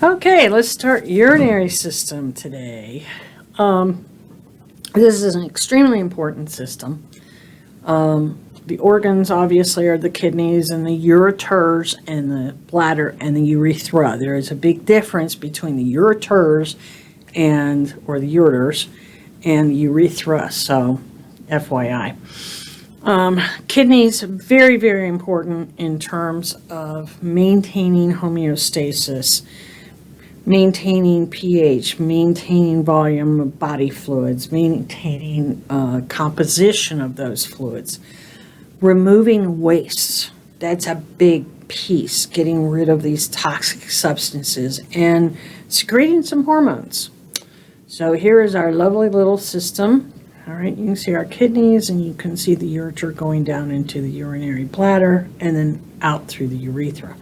Okay, let's start urinary system today. This is an extremely important system. The organs obviously are the kidneys and the ureters and the bladder and the urethra. There is a big difference between the ureters or the ureters and the urethra, so FYI. Kidneys, very, very important in terms of maintaining homeostasis, maintaining pH, maintaining volume of body fluids, maintaining composition of those fluids, removing wastes. That's a big piece, getting rid of these toxic substances and secreting some hormones. So here is our lovely little system. All right, you can see our kidneys and you can see the ureter going down into the urinary bladder and then out through the urethra.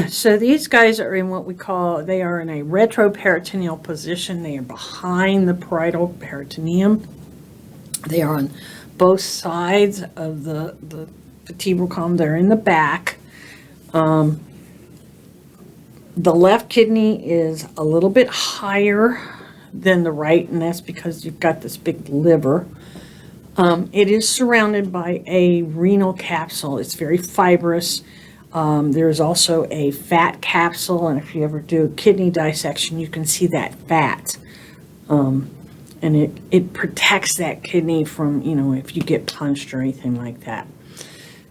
So these guys are in what we call, they are in a retroperitoneal position. They are behind the parietal peritoneum. They are on both sides of the vertebral column. They're in the back. The left kidney is a little bit higher than the right, and that's because you've got this big liver. It is surrounded by a renal capsule. It's very fibrous. There's also a fat capsule, and if you ever do a kidney dissection, you can see that fat. And it protects that kidney from, if you get punched or anything like that.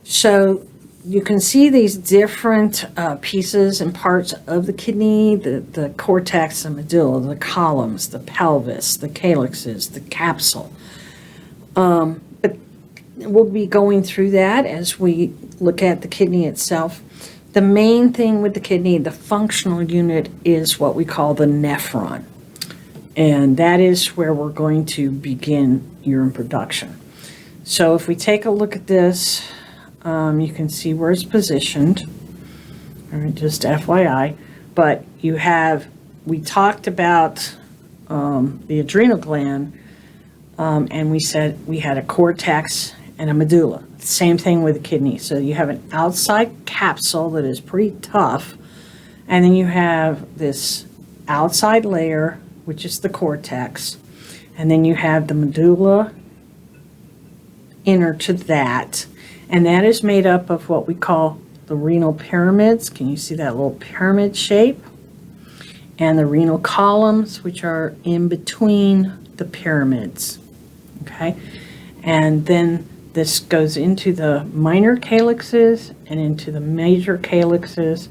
So you can see these different pieces and parts of the kidney, the cortex, the medulla, the columns, the pelvis, the calyxes, the capsule. But we'll be going through that as we look at the kidney itself. The main thing with the kidney, the functional unit, is what we call the nephron. And that is where we're going to begin urine production. So if we take a look at this, you can see where it's positioned. All right, just FYI. But we talked about the adrenal gland, and we said we had a cortex and a medulla. Same thing with the kidney. So you have an outside capsule that is pretty tough, and then you have this outside layer, which is the cortex, and then you have the medulla inner to that, and that is made up of what we call the renal pyramids. Can you see that little pyramid shape? And the renal columns, which are in between the pyramids. Okay, and then this goes into the minor calyxes and into the major calyxes,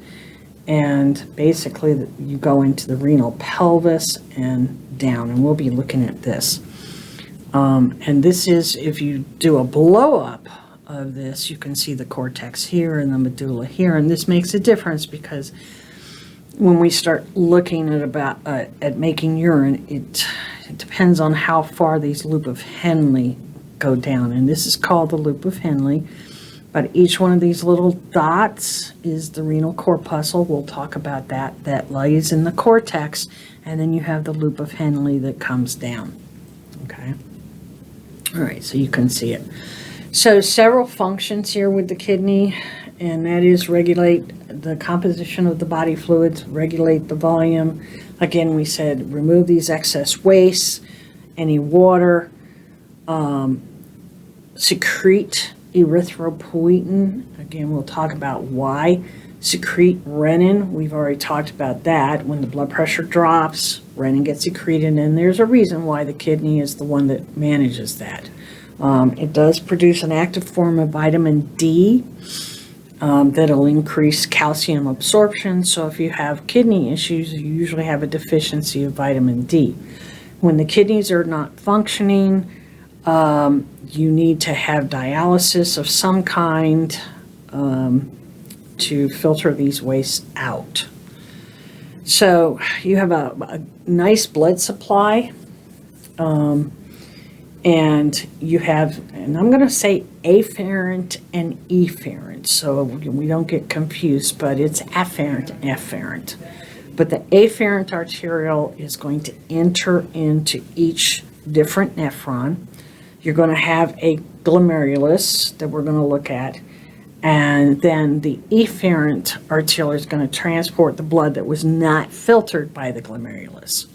and basically you go into the renal pelvis and down, and we'll be looking at this. And this is, if you do a blow up of this, you can see the cortex here and the medulla here, and this makes a difference because when we start looking at making urine, it depends on how far these loop of Henle go down, and this is called the loop of Henle. But each one of these little dots is the renal corpuscle. We'll talk about that. That lays in the cortex, and then you have the loop of Henle that comes down. Okay. All right, so you can see it. So several functions here with the kidney, and that is regulate the composition of the body fluids, regulate the volume. Again, we said remove these excess wastes, any water, secrete erythropoietin. Again, we'll talk about why. Secrete renin. We've already talked about that. When the blood pressure drops, renin gets secreted, and there's a reason why the kidney is the one that manages that. It does produce an active form of vitamin D that'll increase calcium absorption. So if you have kidney issues, you usually have a deficiency of vitamin D. When the kidneys are not functioning, you need to have dialysis of some kind to filter these wastes out. So you have a nice blood supply, and you have, and I'm going to say afferent and efferent, so we don't get confused, but it's afferent and efferent. But the afferent arteriole is going to enter into each different nephron. You're going to have a glomerulus that we're going to look at, And then the efferent arteriole is going to transport the blood that was not filtered by the glomerulus.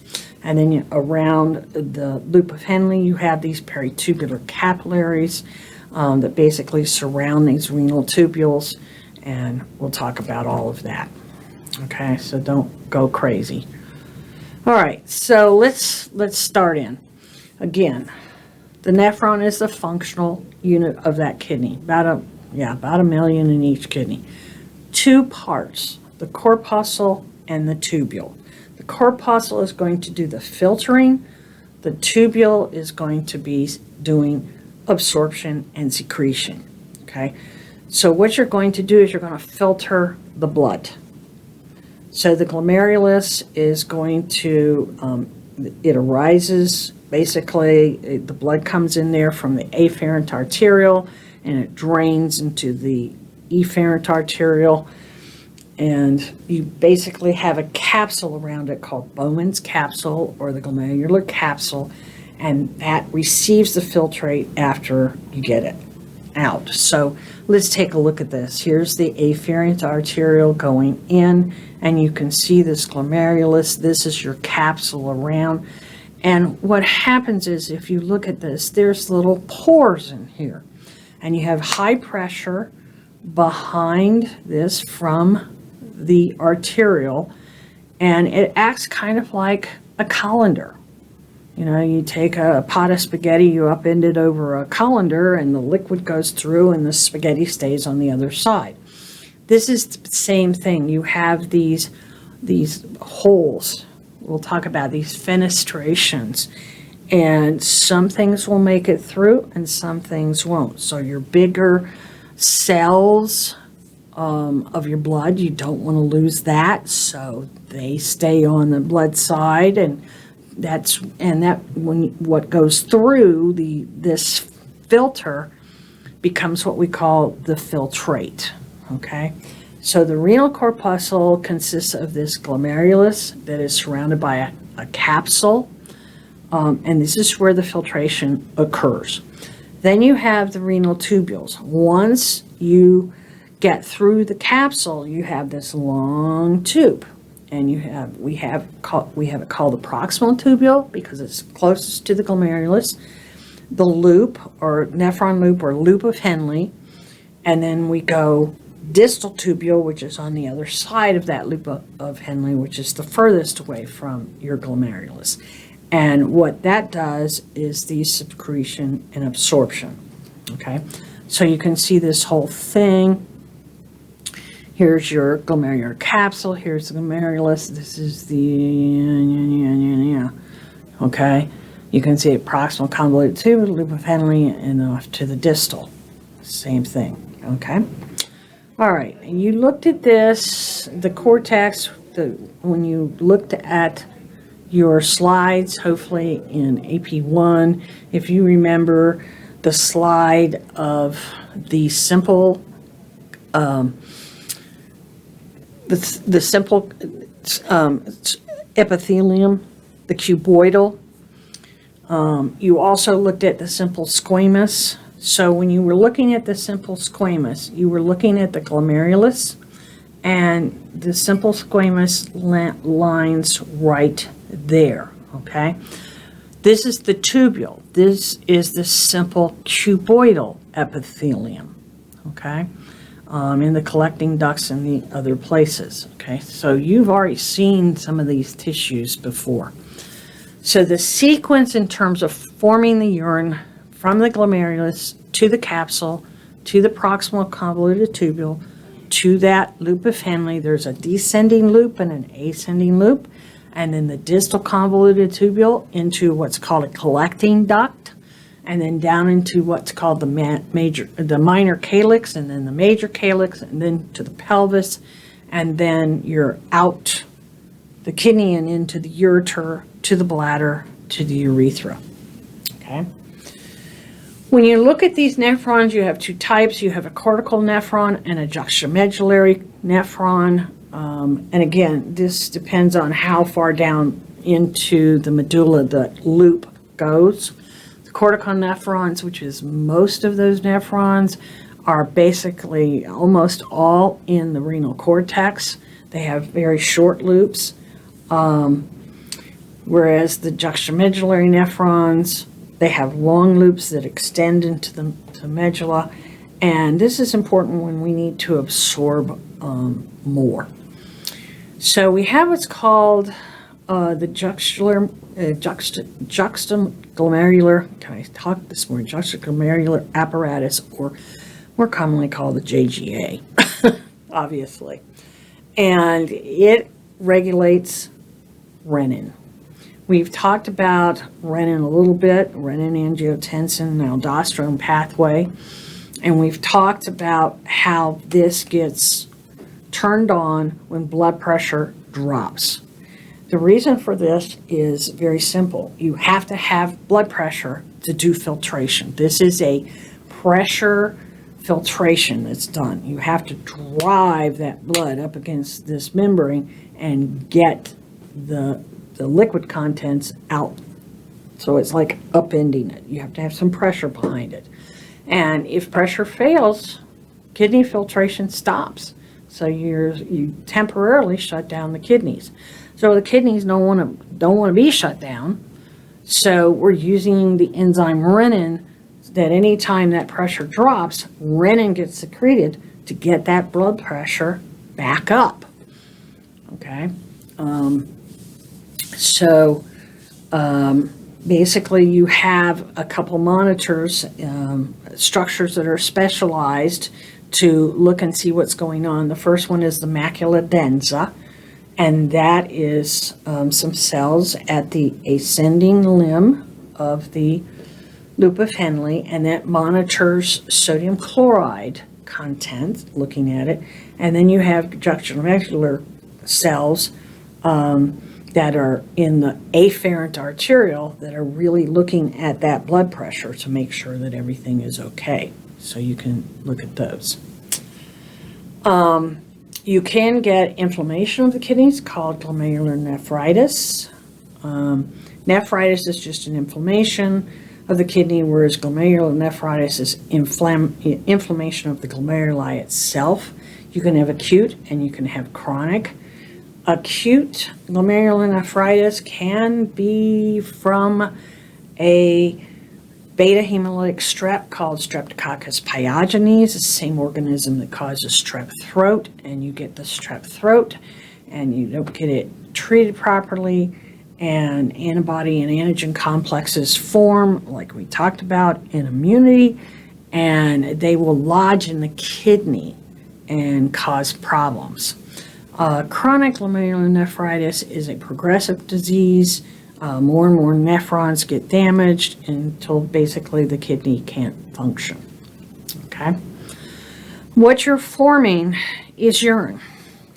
And then around the loop of Henle, you have these peritubular capillaries that basically surround these renal tubules. And we'll talk about all of that. Okay, so don't go crazy. All right, so let's start in. Again, the nephron is the functional unit of that kidney, about a million in each kidney. Two parts, the corpuscle and the tubule. The corpuscle is going to do the filtering. The tubule is going to be doing absorption and secretion. Okay, so what you're going to do is you're going to filter the blood. So the glomerulus is going to, it arises, basically, the blood comes in there from the afferent arteriole, and it drains into the efferent arteriole, and you basically have a capsule around it called Bowman's capsule or the glomerular capsule, and that receives the filtrate after you get it out. So let's take a look at this. Here's the afferent arteriole going in, and you can see this glomerulus. This is your capsule around. And what happens is, if you look at this, there's little pores in here. And you have high pressure behind this from the arteriole, and it acts kind of like a colander. You know, you take a pot of spaghetti, you upend it over a colander, and the liquid goes through, and the spaghetti stays on the other side. This is the same thing. You have these holes. We'll talk about these fenestrations. And some things will make it through and some things won't. So your bigger cells of your blood, you don't want to lose that. So they stay on the blood side, and what goes through this filter becomes what we call the filtrate. Okay, so the renal corpuscle consists of this glomerulus that is surrounded by a capsule, and this is where the filtration occurs. Then you have the renal tubules. Once you get through the capsule, you have this long tube, and we have it called the proximal tubule because it's closest to the glomerulus, the loop or nephron loop or loop of Henle, and then we go distal tubule, which is on the other side of that loop of Henle, which is the furthest away from your glomerulus. And what that does is the secretion and absorption. Okay, so you can see this whole thing. Here's your glomerular capsule. Here's the glomerulus. This is the okay. You can see it proximal convoluted tube, loop of Henle, and off to the distal. Same thing. Okay. All right, and you looked at this, the cortex, when you looked at your slides, hopefully in AP1, if you remember the slide of the simple, the simple epithelium, the cuboidal. You also looked at the simple squamous. So when you were looking at the simple squamous, you were looking at the glomerulus, and the simple squamous lines right there, okay? This is the tubule. This is the simple cuboidal epithelium, okay? In the collecting ducts and the other places, okay? So you've already seen some of these tissues before. So the sequence in terms of forming the urine from the glomerulus to the capsule, to the proximal convoluted tubule, to that loop of Henle, there's a descending loop and an ascending loop, and then the distal convoluted tubule into what's called a collecting duct, and then down into what's called the minor calyx, and then the major calyx, and then to the pelvis, and then you're out the kidney and into the ureter, to the bladder, to the urethra. Okay. When you look at these nephrons, you have two types. You have a cortical nephron and a juxtamedullary nephron. And again, this depends on how far down into the medulla the loop goes. The cortical nephrons, which is most of those nephrons, are basically almost all in the renal cortex. They have very short loops, whereas the juxtamedullary nephrons, they have long loops that extend into the medulla, and this is important when we need to absorb more. So we have what's called the juxtaglomerular, can I talk this morning, juxtaglomerular apparatus, or more commonly called the JGA, obviously. And it regulates renin. We've talked about renin a little bit, renin-angiotensin, aldosterone pathway, and we've talked about how this gets turned on when blood pressure drops. The reason for this is very simple. You have to have blood pressure to do filtration. This is a pressure filtration that's done. You have to drive that blood up against this membrane and get the liquid contents out. So it's like upending it. You have to have some pressure behind it. And if pressure fails, kidney filtration stops. So you temporarily shut down the kidneys. So the kidneys don't want to be shut down. So we're using the enzyme renin, that anytime that pressure drops, renin gets secreted to get that blood pressure back up. Okay. Basically you have a couple monitors, structures that are specialized to look and see what's going on. The first one is the macula densa, and that is some cells at the ascending limb of the loop of Henle, and that monitors sodium chloride content, looking at it. And then you have juxtamedullary cells that are in the afferent arteriole that are really looking at that blood pressure to make sure that everything is okay. So you can look at those. You can get inflammation of the kidneys called glomerular nephritis. Nephritis is just an inflammation of the kidney, whereas glomerular nephritis is inflammation of the glomeruli itself. You can have acute and you can have chronic. Acute glomerular nephritis can be from a beta hemolytic strep called Streptococcus pyogenes, the same organism that causes strep throat, and you get the strep throat and you don't get it treated properly, and antibody and antigen complexes form, like we talked about, in immunity, and they will lodge in the kidney and cause problems. Chronic glomerular nephritis is a progressive disease. More and more nephrons get damaged until basically the kidney can't function. Okay? What you're forming is urine.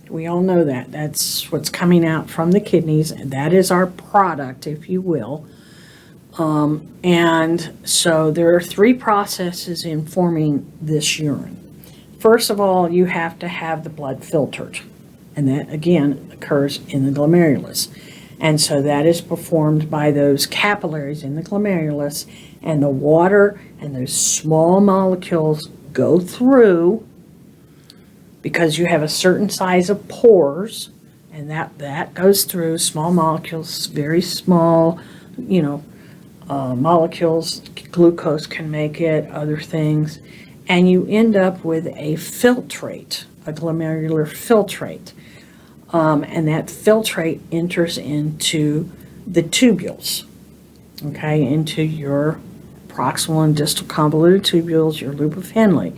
We all know that. That's what's coming out from the kidneys. That is our product, if you will. And so there are three processes in forming this urine. First of all, you have to have the blood filtered. And that, again, occurs in the glomerulus. And so that is performed by those capillaries in the glomerulus, and the water and those small molecules go through, because you have a certain size of pores, and that goes through small molecules, very small, molecules. Glucose can make it, other things, and you end up with a filtrate, a glomerular filtrate. And that filtrate enters into the tubules, okay, into your proximal and distal convoluted tubules, your loop of Henle.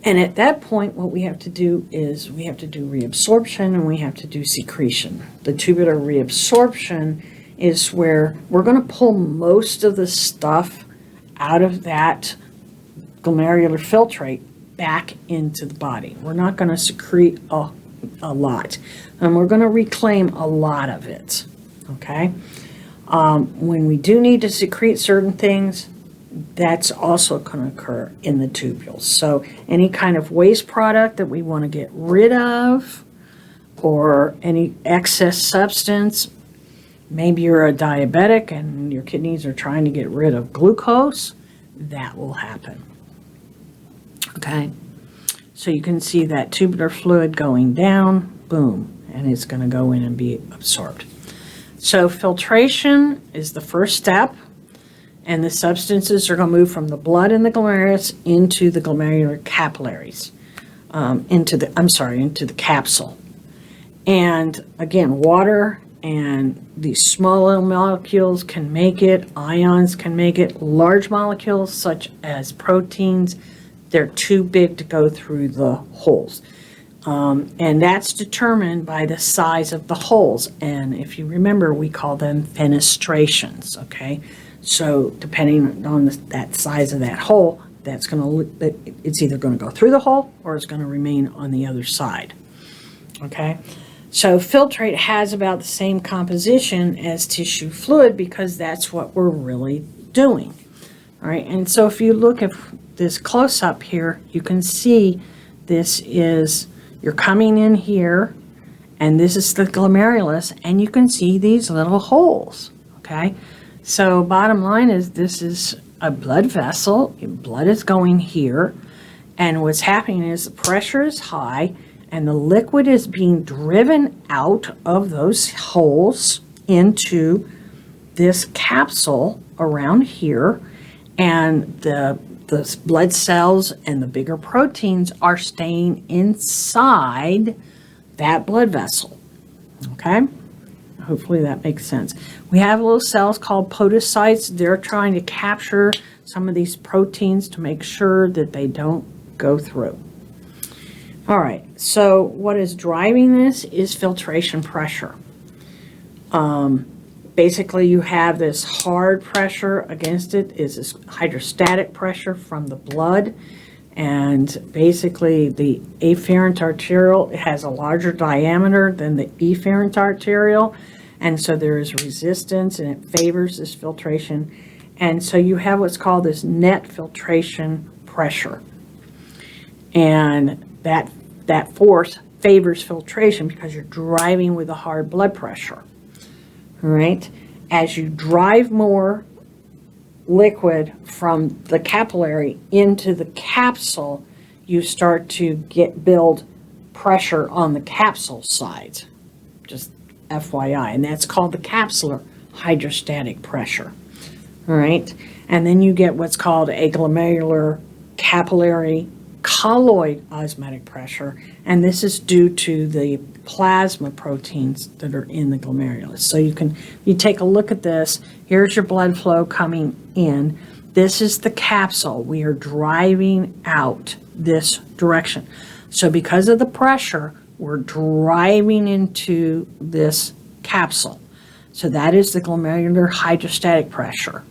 And at that point, what we have to do is we have to do reabsorption and we have to do secretion. The tubular reabsorption is where we're going to pull most of the stuff out of that glomerular filtrate back into the body. We're not going to secrete a lot, and we're going to reclaim a lot of it. Okay, when we do need to secrete certain things, that's also going to occur in the tubules. So any kind of waste product that we want to get rid of, or any excess substance, maybe you're a diabetic and your kidneys are trying to get rid of glucose, that will happen. Okay, so you can see that tubular fluid going down, boom, and it's going to go in and be absorbed. So filtration is the first step, and the substances are going to move from the blood in the glomerulus into the glomerular capillaries, into the capsule. And again, water and these small little molecules can make it, ions can make it, large molecules such as proteins, they're too big to go through the holes. And that's determined by the size of the holes. And if you remember, we call them fenestrations, okay? So depending on that size of that hole, it's either going to go through the hole or it's going to remain on the other side, okay? So filtrate has about the same composition as tissue fluid because that's what we're really doing. All right, and so if you look at this close up here, you can see you're coming in here, and this is the glomerulus, and you can see these little holes, okay? So bottom line is this is a blood vessel, blood is going here, and what's happening is the pressure is high, and the liquid is being driven out of those holes into this capsule around here, and the blood cells and the bigger proteins are staying inside that blood vessel, okay? Hopefully that makes sense. We have little cells called podocytes. They're trying to capture some of these proteins to make sure that they don't go through. All right, so what is driving this is filtration pressure. Basically, you have this hard pressure against it, is this hydrostatic pressure from the blood, and basically the afferent arterial, it has a larger diameter than the efferent arterial, and so there is resistance, and it favors this filtration, and so you have what's called this net filtration pressure, and that force favors filtration because you're driving with a hard blood pressure. All right, as you drive more liquid from the capillary into the capsule, you start to build pressure on the capsule sides, just FYI, and that's called the capsular hydrostatic pressure. All right, and then you get what's called a glomerular capillary colloid osmotic pressure, and this is due to the plasma proteins that are in the glomerulus. So you take a look at this. Here's your blood flow coming in. This is the capsule. We are driving out this direction. So because of the pressure, we're driving into this capsule. So that is the glomerular hydrostatic pressure.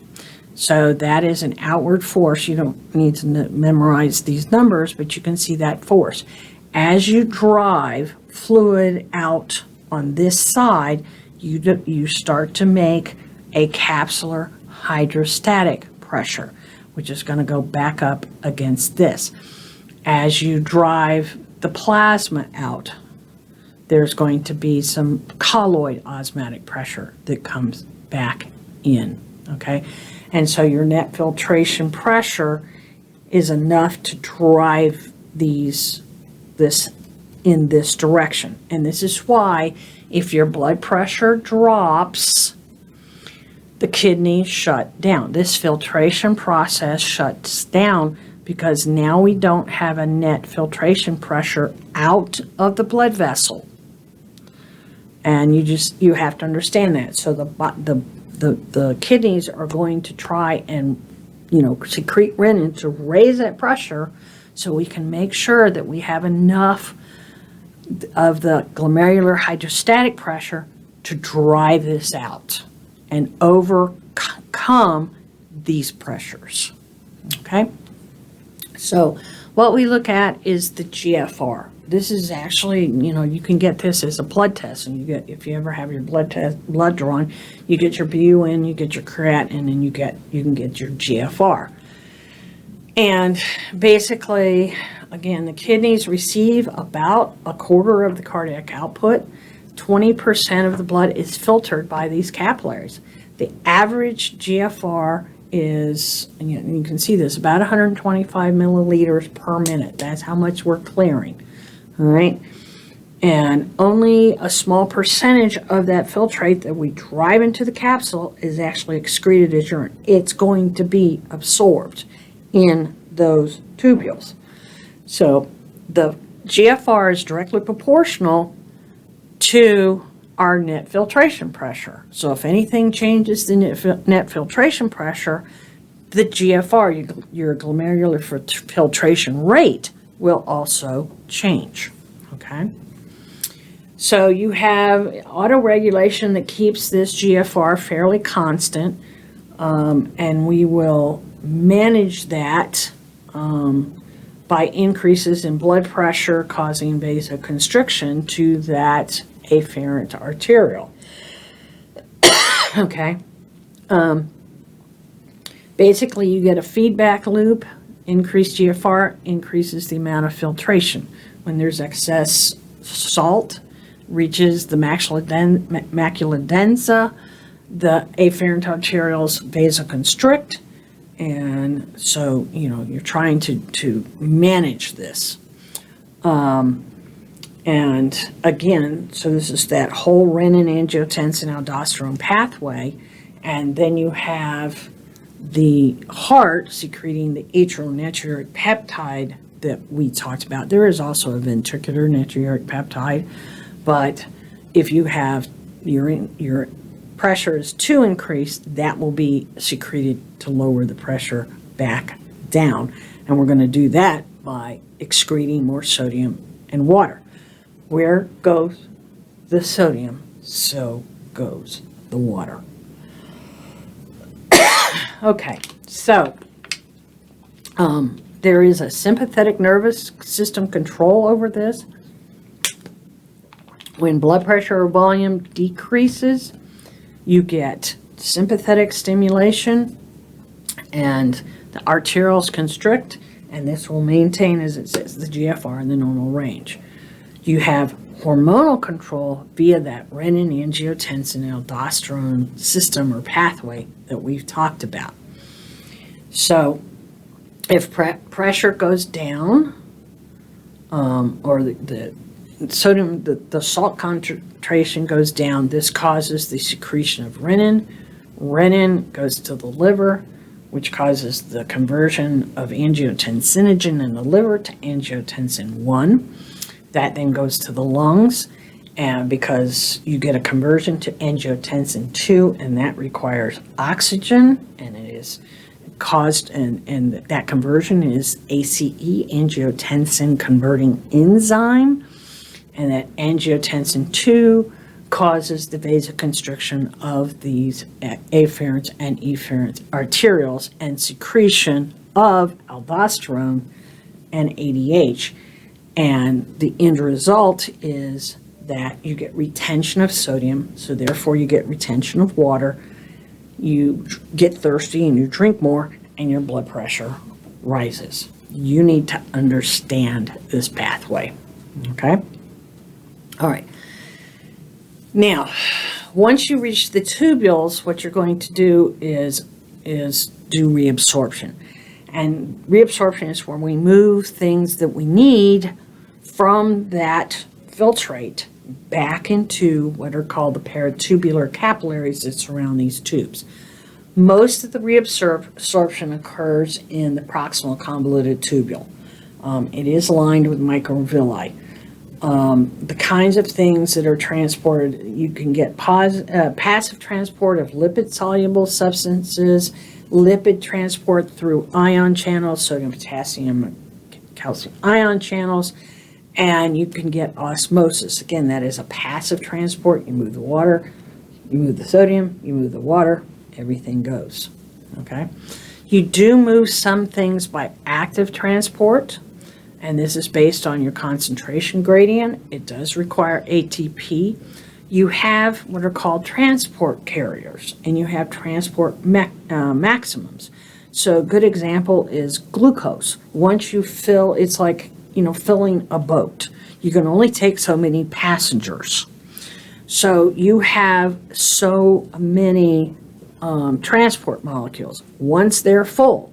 So that is an outward force. You don't need to memorize these numbers, but you can see that force. As you drive fluid out on this side, you start to make a capsular hydrostatic pressure, which is going to go back up against this. As you drive the plasma out, there's going to be some colloid osmotic pressure that comes back in, okay? And so your net filtration pressure is enough to drive this in this direction. And this is why if your blood pressure drops, the kidneys shut down. This filtration process shuts down because now we don't have a net filtration pressure out of the blood vessel. And you have to understand that. So the kidneys are going to try and, secrete renin to raise that pressure so we can make sure that we have enough of the glomerular hydrostatic pressure to drive this out and overcome these pressures, okay? So what we look at is the GFR. This is actually, you can get this as a blood test, and if you ever have your blood drawn, you get your BUN, you get your creatinine, and you can get your GFR. And basically, again, the kidneys receive about a quarter of the cardiac output. 20% of the blood is filtered by these capillaries. The average GFR is, and you can see this, about 125 milliliters per minute. That's how much we're clearing, all right? And only a small percentage of that filtrate that we drive into the capsule is actually excreted as urine. It's going to be absorbed in those tubules. So the GFR is directly proportional to our net filtration pressure. So if anything changes the net filtration pressure, the GFR, your glomerular filtration rate, will also change, okay? So you have autoregulation that keeps this GFR fairly constant, and we will manage that by increases in blood pressure causing vasoconstriction to that afferent arterial. Okay. Basically, you get a feedback loop. Increased GFR increases the amount of filtration. When there's excess salt, reaches the macula densa, the afferent arterioles vasoconstrict, and so you're trying to manage this. And again, so this is that whole renin, angiotensin, aldosterone pathway, and then you have the heart secreting the atrial natriuretic peptide that we talked about. There is also a ventricular natriuretic peptide, but if you have your pressure is too increased, that will be secreted to lower the pressure back down. And we're going to do that by excreting more sodium and water. Where goes the sodium, so goes the water. Okay, so there is a sympathetic nervous system control over this. When blood pressure or volume decreases, you get sympathetic stimulation and the arterioles constrict, and this will maintain, as it says, the GFR in the normal range. You have hormonal control via that renin, angiotensin, aldosterone system or pathway that we've talked about. So if pressure goes down, or the sodium, the salt concentration goes down, this causes the secretion of renin. Renin goes to the liver, which causes the conversion of angiotensinogen in the liver to angiotensin 1. That then goes to the lungs, and because you get a conversion to angiotensin 2, and that requires oxygen, and it is caused, and that conversion is ACE, angiotensin converting enzyme, and that angiotensin 2 causes the vasoconstriction of these afferent and efferent arterioles and secretion of aldosterone and ADH. And the end result is that you get retention of sodium, so therefore you get retention of water, you get thirsty and you drink more, and your blood pressure rises. You need to understand this pathway, okay? All right. Now, once you reach the tubules, what you're going to do is do reabsorption. And reabsorption is where we move things that we need from that filtrate back into what are called the peritubular capillaries that surround these tubes. Most of the reabsorption occurs in the proximal convoluted tubule. It is lined with microvilli. The kinds of things that are transported, you can get passive transport of lipid-soluble substances, lipid transport through ion channels, sodium, potassium, calcium ion channels, and you can get osmosis. Again, that is a passive transport. You move the water, you move the sodium, you move the water, everything goes, okay? You do move some things by active transport, and this is based on your concentration gradient. It does require ATP. You have what are called transport carriers, and you have transport maximums. So a good example is glucose. Once you fill, it's like, filling a boat. You can only take so many passengers. So you have so many transport molecules. Once they're full,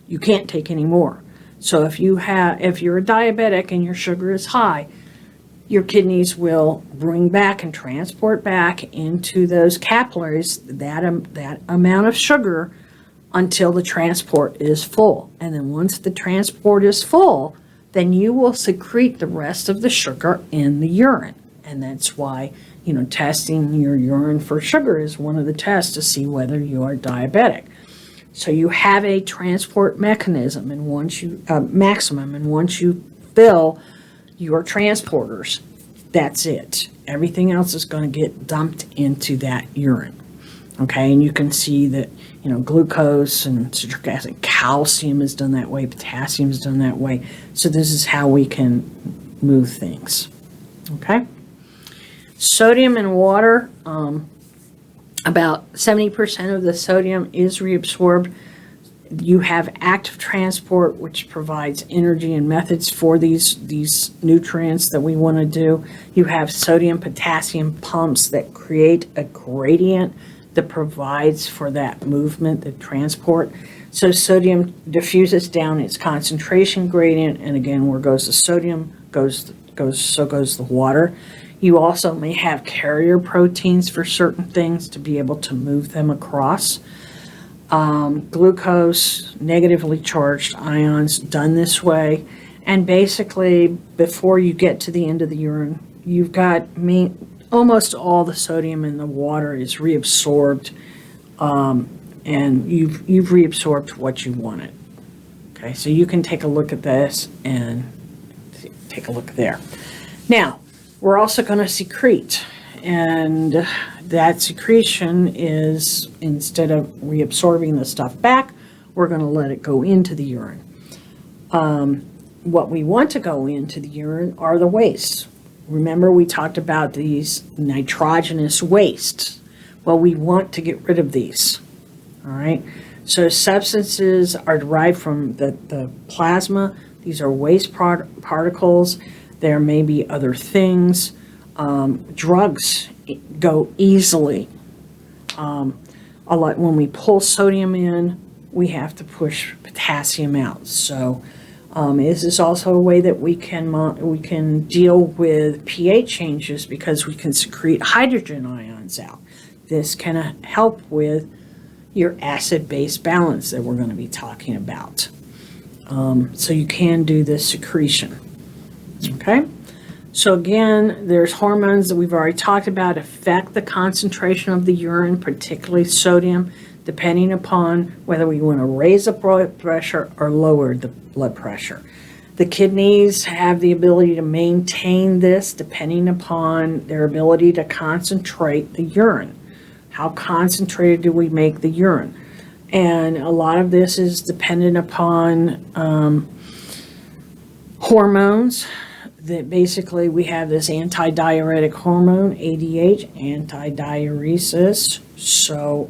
you can't take any more. So if you're a diabetic and your sugar is high, your kidneys will bring back and transport back into those capillaries that amount of sugar until the transport is full. And then once the transport is full, then you will secrete the rest of the sugar in the urine. And that's why, testing your urine for sugar is one of the tests to see whether you are diabetic. So you have a transport mechanism, and maximum, and once you fill your transporters, that's it. Everything else is going to get dumped into that urine. Okay, and you can see that, glucose and citric acid, calcium is done that way, potassium is done that way. So this is how we can move things. Okay, sodium in water, about 70% of the sodium is reabsorbed. You have active transport, which provides energy and methods for these nutrients that we want to do. You have sodium potassium pumps that create a gradient that provides for that movement, the transport. So sodium diffuses down its concentration gradient, and again, where goes the sodium, so goes the water. You also may have carrier proteins for certain things to be able to move them across. Glucose, negatively charged ions, done this way. And basically, before you get to the end of the urine, you've got almost all the sodium in the water is reabsorbed, and you've reabsorbed what you wanted. Okay, so you can take a look at this and take a look there. Now, we're also going to secrete, and that secretion is, instead of reabsorbing the stuff back, we're going to let it go into the urine. What we want to go into the urine are the wastes. Remember, we talked about these nitrogenous wastes. Well, we want to get rid of these. All right. So substances are derived from the plasma. These are waste particles. There may be other things. Drugs go easily. A lot when we pull sodium in, we have to push potassium out. So this is also a way that we can deal with pH changes, because we can secrete hydrogen ions out. This can help with your acid-base balance that we're going to be talking about. So you can do this secretion. Okay, so again, there's hormones that we've already talked about affect the concentration of the urine, particularly sodium, depending upon whether we want to raise the blood pressure or lower the blood pressure. The kidneys have the ability to maintain this depending upon their ability to concentrate the urine. How concentrated do we make the urine? And a lot of this is dependent upon hormones. That basically we have this antidiuretic hormone, ADH, antidiuresis. So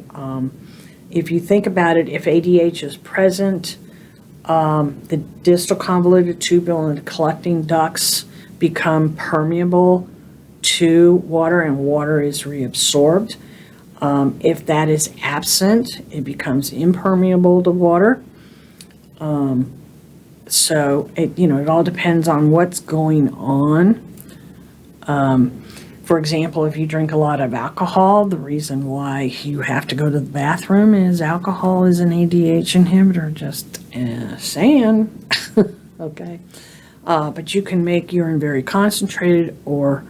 if you think about it, if ADH is present, the distal convoluted tubule and the collecting ducts become permeable to water, and water is reabsorbed. If that is absent, it becomes impermeable to water. So it all depends on what's going on. For example, if you drink a lot of alcohol, the reason why you have to go to the bathroom is alcohol is an ADH inhibitor, just saying. Okay. But you can make urine very concentrated, or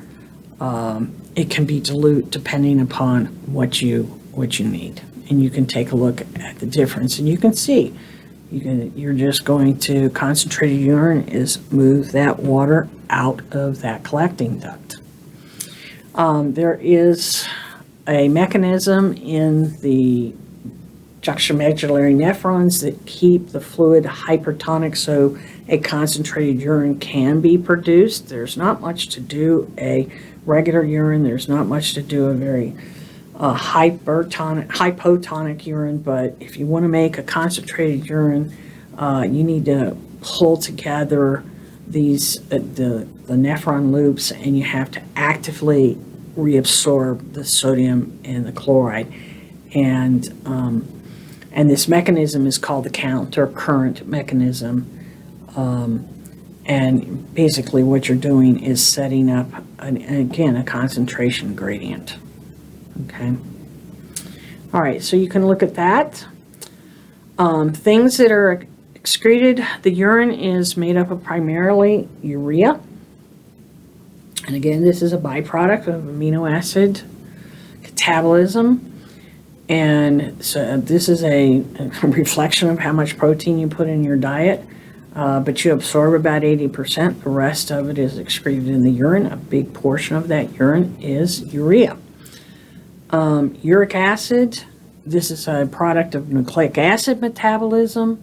it can be dilute depending upon what you need. And you can take a look at the difference, and you can see. You're just going to, concentrated urine is move that water out of that collecting duct. There is a mechanism in the juxtamedullary nephrons that keep the fluid hypertonic, so a concentrated urine can be produced. There's not much to do a regular urine. There's not much to do a very hypotonic urine, but if you want to make a concentrated urine, you need to pull together these the nephron loops, and you have to actively reabsorb the sodium and the chloride. And this mechanism is called the counter current mechanism. And basically what you're doing is setting up, again, a concentration gradient. Okay. All right, so you can look at that. Things that are excreted, the urine is made up of primarily urea. And again, this is a byproduct of amino acid catabolism. And so this is a reflection of how much protein you put in your diet. But you absorb about 80%. The rest of it is excreted in the urine. A big portion of that urine is urea. Uric acid, this is a product of nucleic acid metabolism.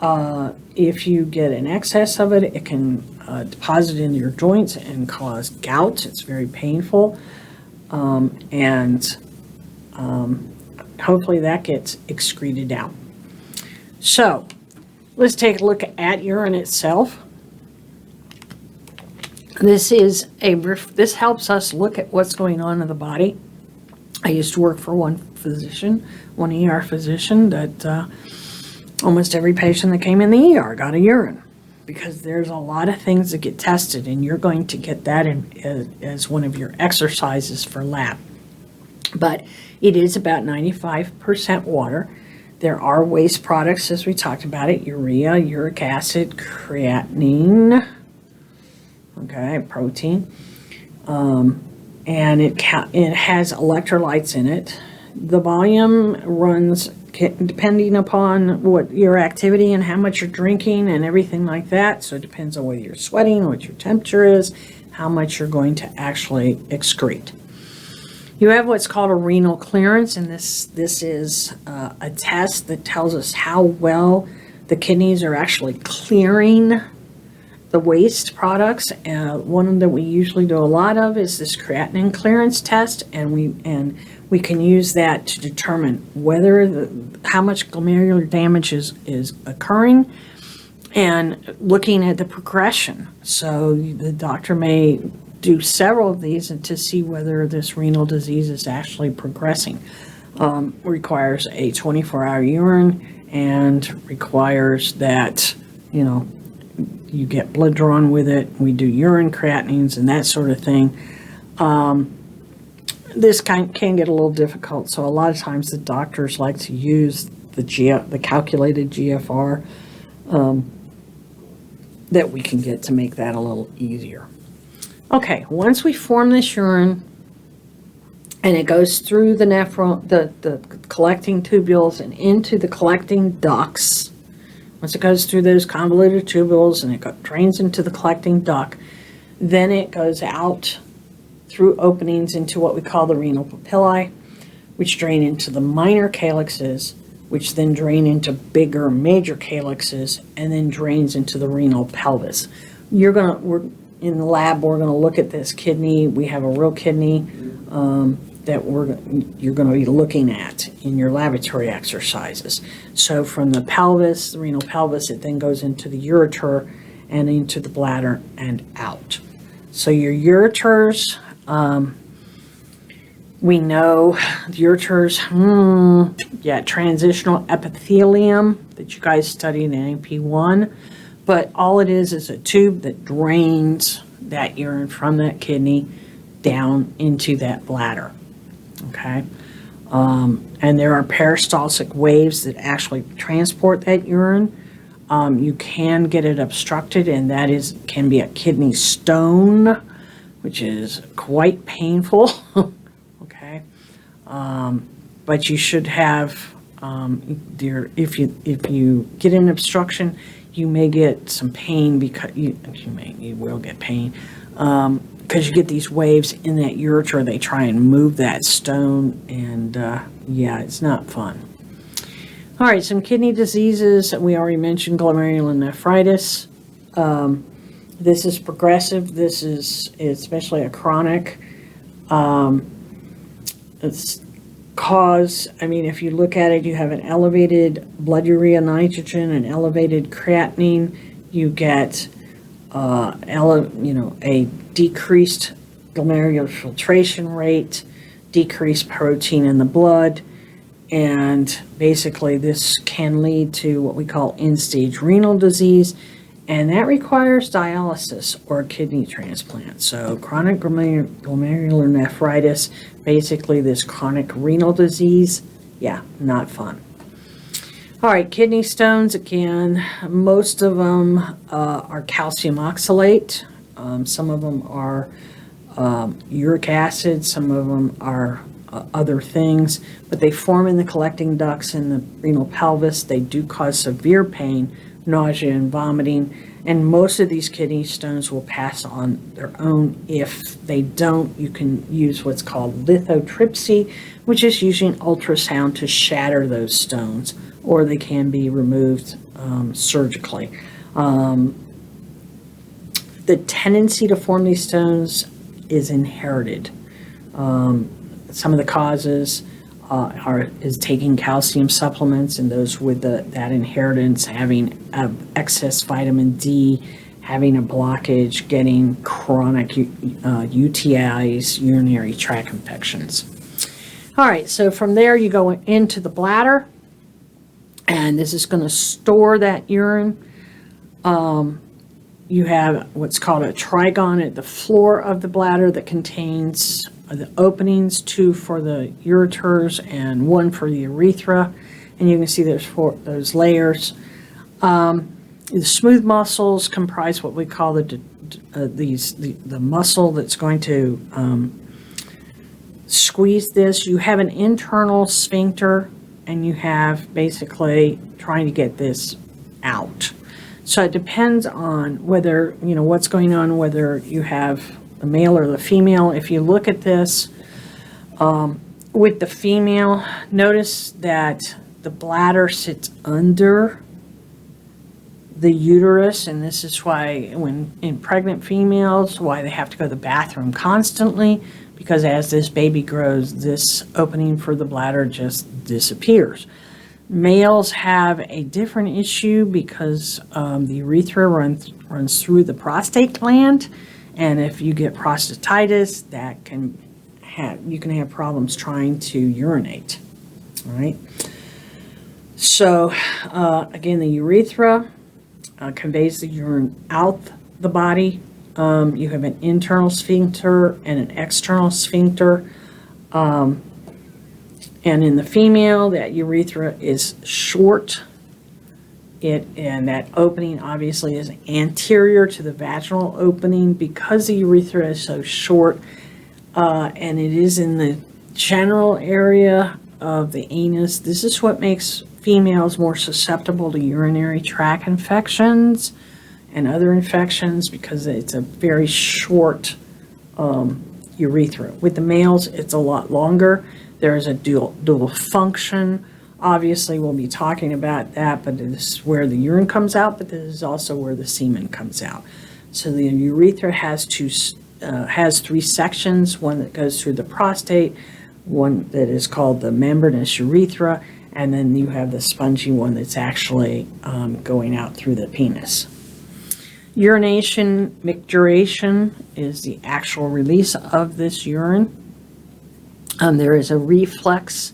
If you get an excess of it, it can deposit in your joints and cause gout. It's very painful. Hopefully that gets excreted out. So let's take a look at urine itself. This helps us look at what's going on in the body. I used to work for one ER physician that almost every patient that came in the ER got a urine, because there's a lot of things that get tested, and you're going to get that as one of your exercises for lab. But it is about 95% water. There are waste products, as we talked about it: urea, uric acid, creatinine, okay, protein, and it has electrolytes in it. The volume runs depending upon what your activity and how much you're drinking and everything like that. So it depends on whether you're sweating, what your temperature is, how much you're going to actually excrete. You have what's called a renal clearance, and this is a test that tells us how well the kidneys are actually clearing the waste products. One that we usually do a lot of is this creatinine clearance test, and we can use that to determine whether how much glomerular damage is occurring, and looking at the progression. So the doctor may do several of these and to see whether this renal disease is actually progressing. Requires a 24-hour urine, and requires that, you get blood drawn with it. We do urine creatinines and that sort of thing. This can get a little difficult, so a lot of times the doctors like to use the calculated GFR that we can get to make that a little easier. Okay, once we form this urine and it goes through the collecting tubules and into the collecting ducts, once it goes through those convoluted tubules and it drains into the collecting duct, then it goes out through openings into what we call the renal papillae, which drain into the minor calyxes, which then drain into bigger major calyxes, and then drains into the renal pelvis. In the lab, we're going to look at this kidney. We have a real kidney that you're going to be looking at in your laboratory exercises. So from the pelvis, the renal pelvis, it then goes into the ureter and into the bladder and out. So your ureters, we know the ureters, transitional epithelium that you guys studied in AP1. But all it is a tube that drains that urine from that kidney down into that bladder, okay? And there are peristaltic waves that actually transport that urine. You can get it obstructed, and that can be a kidney stone, which is quite painful, okay? But you should have, if you get an obstruction, you may get some pain, because you will get pain, because you get these waves in that ureter. They try and move that stone, and it's not fun. All right, some kidney diseases. We already mentioned glomerulonephritis. This is progressive. This is especially a chronic. It's if you look at it, you have an elevated blood urea nitrogen, an elevated creatinine, you get a decreased glomerular filtration rate, decreased protein in the blood, And basically this can lead to what we call end-stage renal disease, and that requires dialysis or kidney transplant. So chronic glomerular nephritis, basically this chronic renal disease, yeah, not fun. All right, kidney stones, again, most of them are calcium oxalate. Some of them are uric acid, some of them are other things, but they form in the collecting ducts in the renal pelvis. They do cause severe pain, nausea, and vomiting, and most of these kidney stones will pass on their own. If they don't, you can use what's called lithotripsy, which is using ultrasound to shatter those stones, or they can be removed surgically. The tendency to form these stones is inherited. Some of the causes is taking calcium supplements, and those with that inheritance, having excess vitamin D, having a blockage, getting chronic UTIs, urinary tract infections. All right, so from there you go into the bladder, and this is going to store that urine. You have what's called a trigon at the floor of the bladder that contains the openings, 2 for the ureters and 1 for the urethra, and you can see there's those layers. The smooth muscles comprise what we call the muscle that's going to squeeze this. You have an internal sphincter, and you have basically trying to get this out. So it depends on whether, what's going on, whether you have the male or the female. If you look at this with the female, notice that the bladder sits under the uterus, and this is why when in pregnant females, why they have to go to the bathroom constantly, because as this baby grows, this opening for the bladder just disappears. Males have a different issue because the urethra runs through the prostate gland, and if you get prostatitis, you can have problems trying to urinate. All right. So again, the urethra conveys the urine out the body. You have an internal sphincter and an external sphincter. And in the female, that urethra is short. And that opening obviously is anterior to the vaginal opening because the urethra is so short, and it is in the general area of the anus. This is what makes females more susceptible to urinary tract infections and other infections, because it's a very short urethra. With the males, it's a lot longer. There is a dual function. Obviously, we'll be talking about that, but this is where the urine comes out, but this is also where the semen comes out. So the urethra has 3 sections, one that goes through the prostate, one that is called the membranous urethra, and then you have the spongy one that's actually going out through the penis. Urination, micturition, is the actual release of this urine. There is a reflex.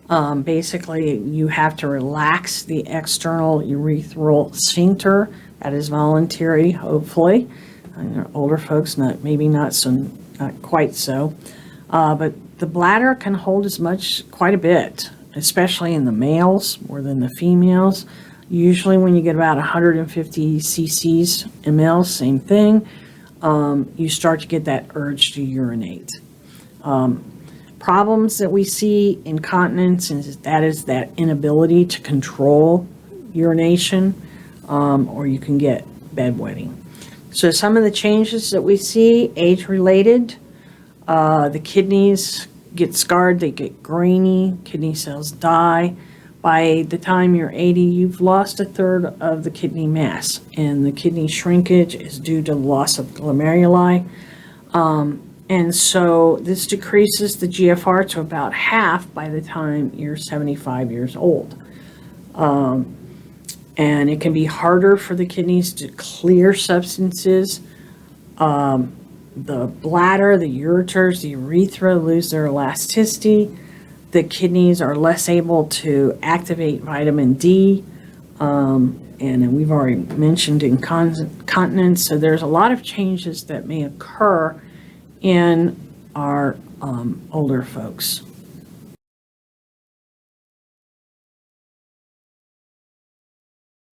Basically, you have to relax the external urethral sphincter. That is voluntary, hopefully. Older folks, maybe not quite so. But the bladder can hold quite a bit, especially in the males more than the females. Usually when you get about 150 cc's ml, same thing, you start to get that urge to urinate. Problems that we see incontinence is that inability to control urination, or you can get bedwetting. So some of the changes that we see, age-related, the kidneys get scarred, they get grainy, kidney cells die. By the time you're 80, you've lost 1/3 of the kidney mass, and the kidney shrinkage is due to loss of glomeruli. And so this decreases the GFR to about half by the time you're 75 years old. And it can be harder for the kidneys to clear substances. The bladder, the ureters, the urethra lose their elasticity. the kidneys are less able to activate vitamin D, and we've already mentioned incontinence. So there's a lot of changes that may occur in our older folks.